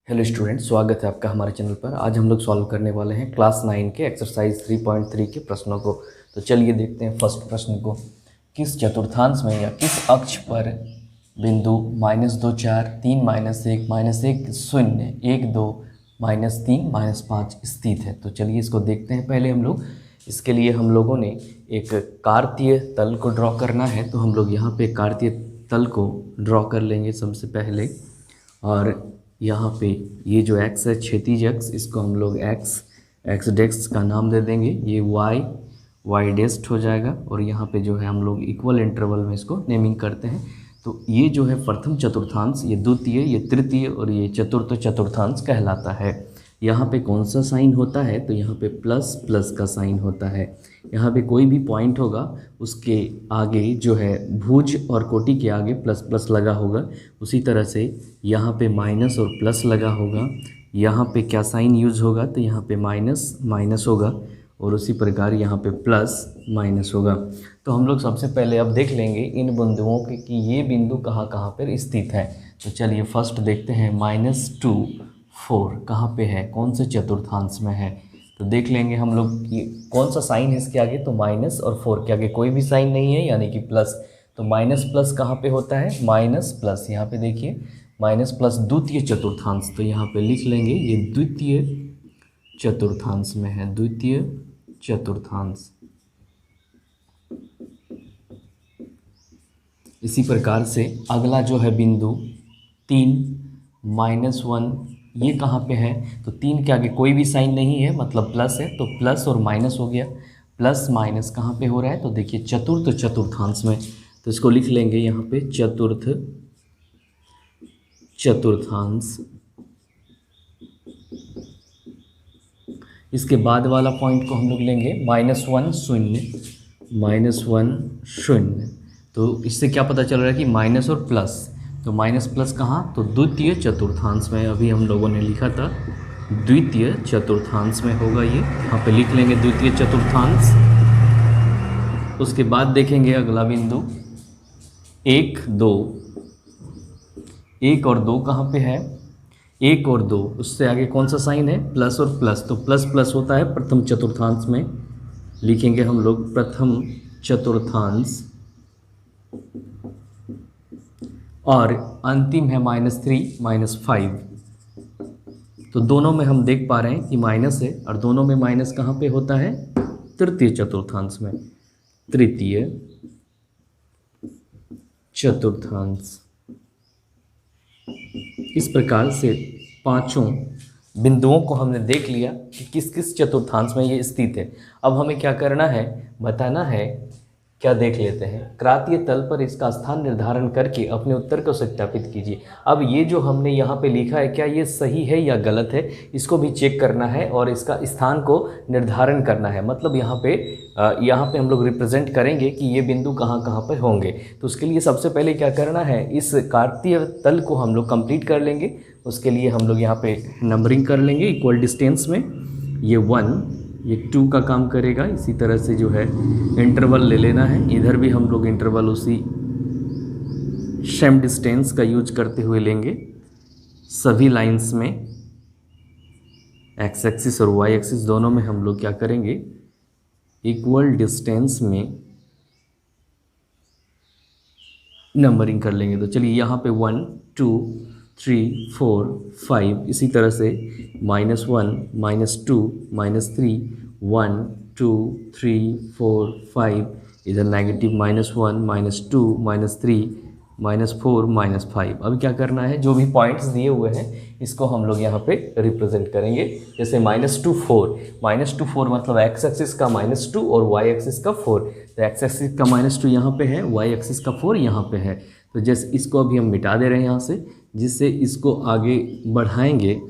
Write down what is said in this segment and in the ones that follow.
Hello student, स्वागत है आपका हमारे चैनल पर। आज हम लोग सॉल्व करने वाले हैं क्लास 9 के एक्सरसाइज 3.3 के प्रश्नों को। तो चलिए देखते हैं फर्स्ट प्रश्न को। किस चतुर्थांश में या किस अक्ष पर बिंदु -2 4 3 -1 -1 0 1 2 -3 -5 स्थित है। तो चलिए इसको देखते हैं। पहले हम लोग इसके लिए हम लोगों ने एक कार्तीय तल को ड्रॉ करना है। तो हम लोग यहाँ पे कार्तीय तल को ड्रॉ कर लेंगे सबसे पहले। और यहाँ पे ये जो x है, क्षैतिज x, इसको हम लोग x डेस्क का नाम दे देंगे। ये y डेस्क हो जाएगा। और यहाँ पे जो है हम लोग इक्वल इंटरवल में इसको नेमिंग करते हैं। तो ये जो है प्रथम चतुर्थांश, ये द्वितीय, ये तृतीय और ये चतुर्थ चतुर्थांश कहलाता है। यहाँ पे कौन सा साइन होता है? तो यहाँ पे प्लस प्लस का साइन होता है। यहाँ पे कोई भी पॉइंट होगा उसके आगे जो है भुज और कोटि के आगे प्लस प्लस लगा होगा। उसी तरह से यहाँ पे माइनस और प्लस लगा होगा। यहाँ पे क्या साइन यूज होगा? तो यहाँ पे माइनस माइनस होगा और उसी प्रकार यहाँ पे प्लस माइनस होगा। तो हम लोग सबसे पहले अब देख लेंगे इन बिंदुओं के कि ये बिंदु कहाँ कहाँ पर स्थित है। तो चलिए फर्स्ट देखते हैं। -2 4 कहाँ पे है, कौन से चतुर्थांश में है? तो देख लेंगे हम लोग कि कौन सा साइन है इसके आगे। तो माइनस और 4 के आगे कोई भी साइन नहीं है, यानी कि प्लस। तो माइनस प्लस कहाँ पे होता है? माइनस प्लस, यहाँ पे देखिए माइनस प्लस द्वितीय चतुर्थांश। तो यहाँ पे लिख लेंगे ये द्वितीय चतुर्थांश में है, द्वितीय चतुर्थांश। इसी प्रकार से अगला जो है बिंदु 3 -1, ये कहाँ पे है? तो 3 के आगे कोई भी साइन नहीं है, मतलब प्लस है। तो प्लस और माइनस हो गया। प्लस माइनस कहाँ पे हो रहा है? तो देखिए चतुर्थ चतुर्थांश में। तो इसको लिख लेंगे यहाँ पे चतुर्थ चतुर्थांश। इसके बाद वाला पॉइंट को हम लोग लेंगे -1 0 -1 0। तो इससे क्या पता चल रहा है कि माइनस और प्लस। तो माइनस प्लस कहाँ? तो द्वितीय चतुर्थांश में। अभी हम लोगों ने लिखा था द्वितीय चतुर्थांश में होगा ये। यहाँ पे लिख लेंगे द्वितीय चतुर्थांश। उसके बाद देखेंगे अगला बिंदु 1 2। 1 और 2 कहाँ पे है? 1 और 2, उससे आगे कौन सा साइन है? प्लस और प्लस। तो प्लस प्लस होता है प्रथम चतुर्थांश में। लिखेंगे हम लोग प्रथम चतुर्थांश। और अंतिम है -3 -5। तो दोनों में हम देख पा रहे हैं कि माइनस है, और दोनों में माइनस कहाँ पे होता है? तृतीय चतुर्थांश में, तृतीय चतुर्थांश। इस प्रकार से पांचों बिंदुओं को हमने देख लिया कि किस किस चतुर्थांश में ये स्थित है। अब हमें क्या करना है? बताना है। क्या देख लेते हैं। क्रांतीय तल पर इसका स्थान निर्धारण करके अपने उत्तर को सत्यापित कीजिए। अब ये जो हमने यहाँ पे लिखा है, क्या ये सही है या गलत है, इसको भी चेक करना है और इसका स्थान को निर्धारण करना है। मतलब यहाँ पे हम लोग रिप्रेजेंट करेंगे कि ये बिंदु कहाँ कहाँ पर होंगे। तो उसके लिए सबसे पहले क्या करना है, इस कार्तीय तल को हम लोग कंप्लीट कर लेंगे। उसके लिए हम लोग यहाँ पे नंबरिंग कर लेंगे इक्वल डिस्टेंस में। ये 1, ये 2 का काम करेगा। इसी तरह से जो है इंटरवल ले लेना है। इधर भी हम लोग इंटरवल उसी सेम डिस्टेंस का यूज करते हुए लेंगे सभी लाइंस में। एक्स एक्सिस और वाई एक्सिस दोनों में हम लोग क्या करेंगे? इक्वल डिस्टेंस में नंबरिंग कर लेंगे। तो चलिए यहाँ पे 1 2 3 4 5, इसी तरह से -1 -2 -3 1 2 3 4 5, इधर नेगेटिव -1 -2 -3 -4 -5। अब क्या करना है? जो भी पॉइंट्स दिए हुए हैं इसको हम लोग यहाँ पे रिप्रेजेंट करेंगे। जैसे -2 4 मतलब x एक्सिस का -2 और y एक्सिस का 4। तो x एक्सिस का -2 यहाँ पे है, y एक्सिस का 4 यहाँ पे है। तो जैसे इसको अभी हम मिटा दे रहे हैं यहाँ से, जिससे इसको आगे बढ़ाएंगे।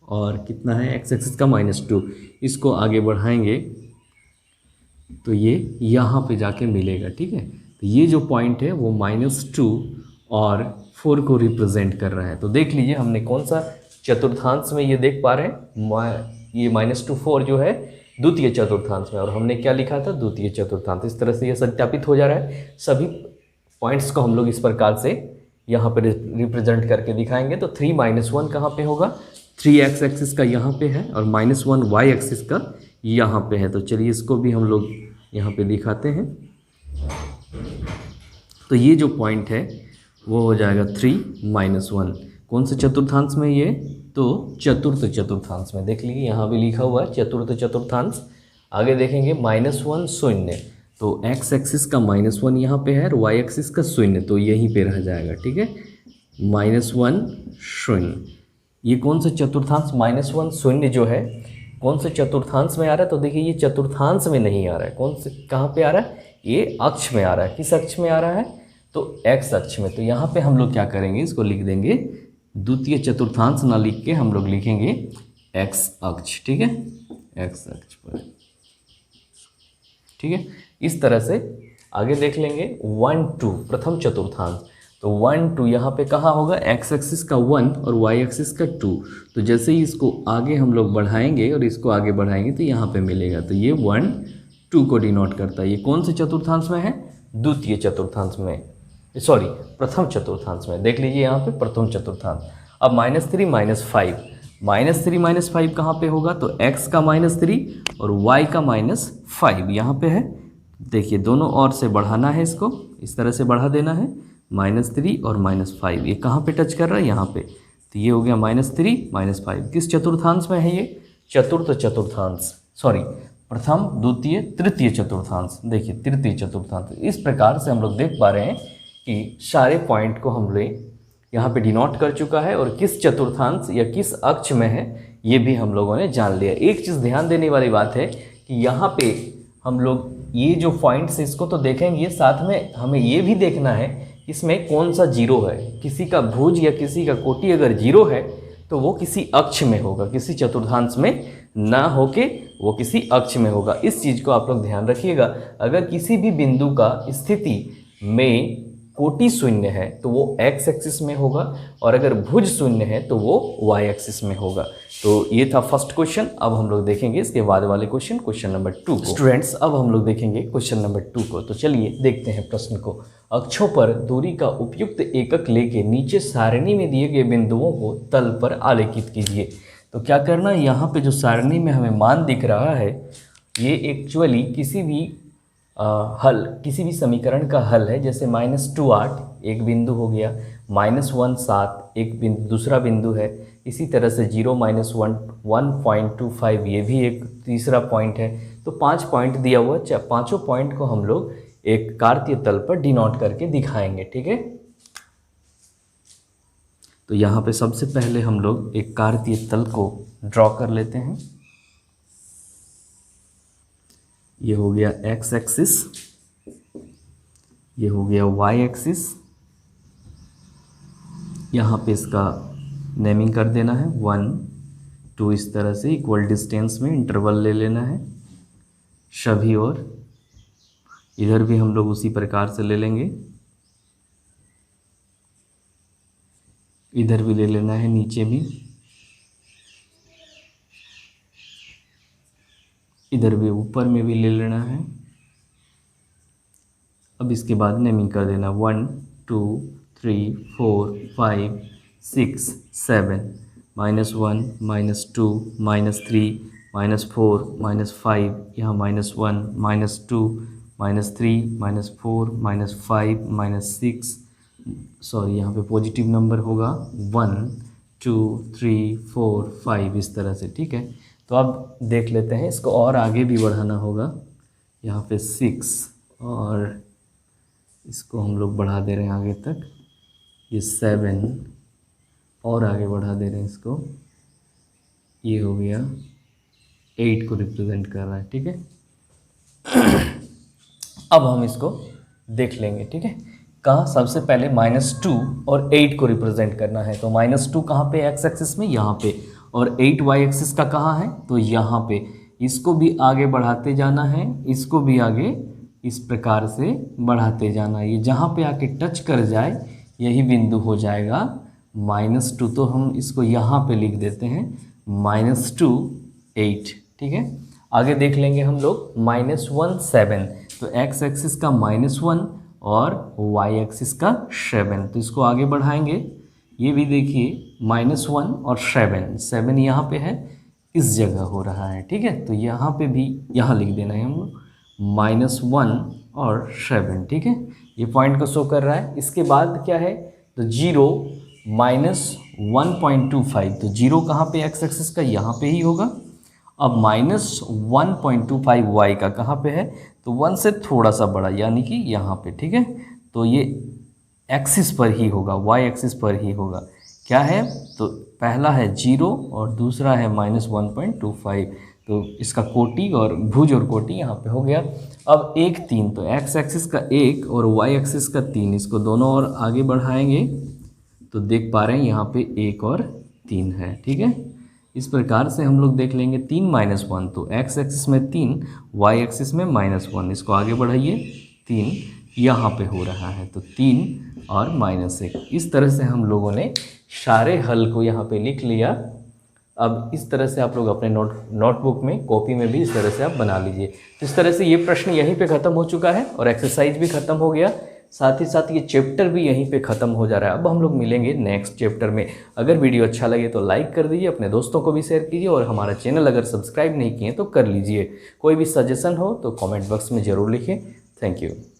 और कितना है? x एक्सिस का -2, इसको आगे बढ़ाएंगे तो ये यहाँ पे जाके मिलेगा। ठीक है। तो ये जो पॉइंट है वो -2 और 4 को रिप्रेजेंट कर रहा है। तो देख लीजिए हमने कौन सा चतुर्थांश में ये देख पा रहे हैं। ये -2 4 जो है द्वितीय चतुर्थांश में, और हमने क्या लिखा था? द्वितीय चतुर्थांश। इस तरह से ये सत्यापित हो जा रहा है। सभी पॉइंट्स को हम लोग इस प्रकार से यहाँ पर रिप्रेजेंट करके दिखाएंगे। तो 3 - 1 कहाँ पे होगा? 3 एक्स एक्सिस का यहाँ पे है और -1 वाई एक्सिस का यहाँ पे है। तो चलिए इसको भी हम लोग यहाँ पे दिखाते हैं। तो ये जो पॉइंट है वो हो जाएगा 3 -1। कौन से चतुर्थांश में ये? तो चतुर्थ चतुर्थांश में। देख लीजिए यहाँ भी लिखा हुआ है चतुर्थ चतुर्थांश। आगे देखेंगे -1 शून्य, तो एक्स एक्सिस का -1 यहाँ पे है और वाई एक्सिस का शून्य, तो यहीं पे रह जाएगा। ठीक है, -1 शून्य। ये कौन सा चतुर्थांश -1 शून्य जो है कौन से चतुर्थांश में आ रहा है? तो देखिए ये चतुर्थांश में नहीं आ रहा है। कौन से, कहाँ पे आ रहा है? ये अक्ष में आ रहा है। किस अक्ष में आ रहा है? तो एक्स अक्ष में। तो यहाँ पे हम लोग क्या करेंगे, इसको लिख देंगे द्वितीय चतुर्थांश ना लिख के हम लोग लिखेंगे एक्स अक्ष। ठीक है, एक्स अक्ष पर। ठीक है, इस तरह से आगे देख लेंगे 1 2 प्रथम चतुर्थांश। तो 1 2 यहाँ पे कहाँ होगा? एक्स एक्सिस का 1 और वाई एक्सिस का 2। तो जैसे ही इसको आगे हम लोग बढ़ाएंगे और इसको आगे बढ़ाएंगे तो यहाँ पे मिलेगा। तो ये 1 2 को डिनोट करता है। ये कौन से चतुर्थांश में है? द्वितीय चतुर्थांश में, सॉरी प्रथम चतुर्थांश में। देख लीजिए यहाँ पे प्रथम चतुर्थांश। अब -3 -5, -3 -5 कहाँ पे होगा? तो x का -3 और y का -5 यहाँ पे है। देखिए दोनों ओर से बढ़ाना है, इसको इस तरह से बढ़ा देना है। -3 और -5 ये कहाँ पे टच कर रहा है? यहाँ पे। तो ये हो गया -3 -5। किस चतुर्थांश में है ये? चतुर्थ चतुर्थांश, सॉरी प्रथम द्वितीय तृतीय चतुर्थांश। देखिए तृतीय चतुर्थांश। इस प्रकार से हम लोग देख पा रहे हैं कि सारे पॉइंट को हम लोग यहाँ पे डिनोट कर चुका है और किस चतुर्थांश या किस अक्ष में है ये भी हम लोगों ने जान लिया। एक चीज़ ध्यान देने वाली बात है कि यहाँ पे हम लोग ये जो पॉइंट्स इसको तो देखेंगे, साथ में हमें ये भी देखना है इसमें कौन सा जीरो है। किसी का भुज या किसी का कोटि अगर जीरो है तो वो किसी अक्ष में होगा, किसी चतुर्थांश में ना होके वो किसी अक्ष में होगा। इस चीज़ को आप लोग ध्यान रखिएगा। अगर किसी भी बिंदु का स्थिति में कोटि शून्य है तो वो एक्स एक्सिस में होगा और अगर भुज शून्य है तो वो वाई एक्सिस में होगा। तो ये था फर्स्ट क्वेश्चन। अब हम लोग देखेंगे इसके बाद वाले क्वेश्चन नंबर 2 को। स्टूडेंट्स अब हम लोग देखेंगे क्वेश्चन नंबर 2 को। तो चलिए देखते हैं प्रश्न को। अक्षों पर दूरी का उपयुक्त एकक लेके नीचे सारणी में दिए गए बिंदुओं को तल पर आलेखित कीजिए। तो क्या करना है, यहाँ पे जो सारणी में हमें मान दिख रहा है ये एक्चुअली किसी भी किसी भी समीकरण का हल है। जैसे -2 8 एक बिंदु हो गया, -1 7 एक बिंदु दूसरा बिंदु है। इसी तरह से 0 -1 1.25 ये भी एक तीसरा पॉइंट है। तो 5 पॉइंट दिया हुआ है। पांचों पॉइंट को हम लोग एक कार्तीय तल पर डिनोट करके दिखाएंगे। ठीक है, तो यहाँ पे सबसे पहले हम लोग एक कार्तीय तल को ड्रॉ कर लेते हैं। ये हो गया एक्स एक्सिस, ये हो गया वाई एक्सिस। यहाँ पे इसका नेमिंग कर देना है 1 2, इस तरह से इक्वल डिस्टेंस में इंटरवल ले लेना है सभी और इधर भी हम लोग उसी प्रकार से ले लेंगे, इधर भी ले लेना है, नीचे भी, इधर भी ऊपर में भी ले लेना है। अब इसके बाद नेमिंग कर देना 1 2 3 4 5 6 7 -1 -2 -3 -4 -5, यहाँ -1 -2 -3 -4 -5 -6, सॉरी यहाँ पे पॉजिटिव नंबर होगा 1 2 3 4 5 इस तरह से। ठीक है, तो अब देख लेते हैं इसको और आगे भी बढ़ाना होगा। यहाँ पे 6 और इसको हम लोग बढ़ा दे रहे हैं आगे तक, ये 7 और आगे बढ़ा दे रहे हैं इसको, ये हो गया 8 को रिप्रेजेंट कर रहा है। ठीक है, अब हम इसको देख लेंगे। ठीक है, कहाँ सबसे पहले -2 और 8 को रिप्रेजेंट करना है। तो -2 कहाँ पे? एक्स एक्सिस में, यहाँ पे, और 8 वाई एक्सिस का कहाँ है? तो यहाँ पे। इसको भी आगे बढ़ाते जाना है, इसको भी आगे इस प्रकार से बढ़ाते जाना है। ये जहाँ पे आके टच कर जाए यही बिंदु हो जाएगा -2। तो हम इसको यहाँ पे लिख देते हैं -2 8। ठीक है, आगे देख लेंगे हम लोग -1 7। तो एक्स एक्सिस का -1 और वाई एक्सिस का 7। तो इसको आगे बढ़ाएंगे, ये भी देखिए -1 और 7 यहाँ पे है, इस जगह हो रहा है, ठीक है। तो यहाँ पे भी यहाँ लिख देना है हम लोग -1 और 7, ठीक है। ये पॉइंट को शो कर रहा है। इसके बाद क्या है, तो 0 -1.25, तो 0 कहाँ पे एक्स एक्सिस का, यहाँ पे ही होगा। अब -1.25 वाई का कहाँ पे है, तो 1 से थोड़ा सा बड़ा, यानी कि यहाँ पे, ठीक है। तो ये एक्सिस पर ही होगा, वाई एक्सिस पर ही होगा। क्या है, तो पहला है 0 और दूसरा है -1.25, तो इसका कोटि और भुज और कोटि यहाँ पे हो गया। अब 1 3, तो एक्स एक्सिस का 1 और वाई एक्सिस का 3, इसको दोनों और आगे बढ़ाएंगे तो देख पा रहे हैं यहाँ पे 1 और 3 है, ठीक है। इस प्रकार से हम लोग देख लेंगे 3 -1, तो एक्स एक्सिस में 3, वाई एक्सिस में -1, इसको आगे बढ़ाइए 3 यहाँ पे हो रहा है, तो 3 और -1। इस तरह से हम लोगों ने सारे हल को यहाँ पे लिख लिया। अब इस तरह से आप लोग अपने नोटबुक में, कॉपी में भी इस तरह से आप बना लीजिए। तो इस तरह से ये प्रश्न यहीं पे ख़त्म हो चुका है और एक्सरसाइज भी ख़त्म हो गया, साथ ही साथ ये चैप्टर भी यहीं पे ख़त्म हो जा रहा है। अब हम लोग मिलेंगे नेक्स्ट चैप्टर में। अगर वीडियो अच्छा लगे तो लाइक कर दीजिए, अपने दोस्तों को भी शेयर कीजिए और हमारा चैनल अगर सब्सक्राइब नहीं किए तो कर लीजिए। कोई भी सजेशन हो तो कमेंट बॉक्स में ज़रूर लिखें। Thank you.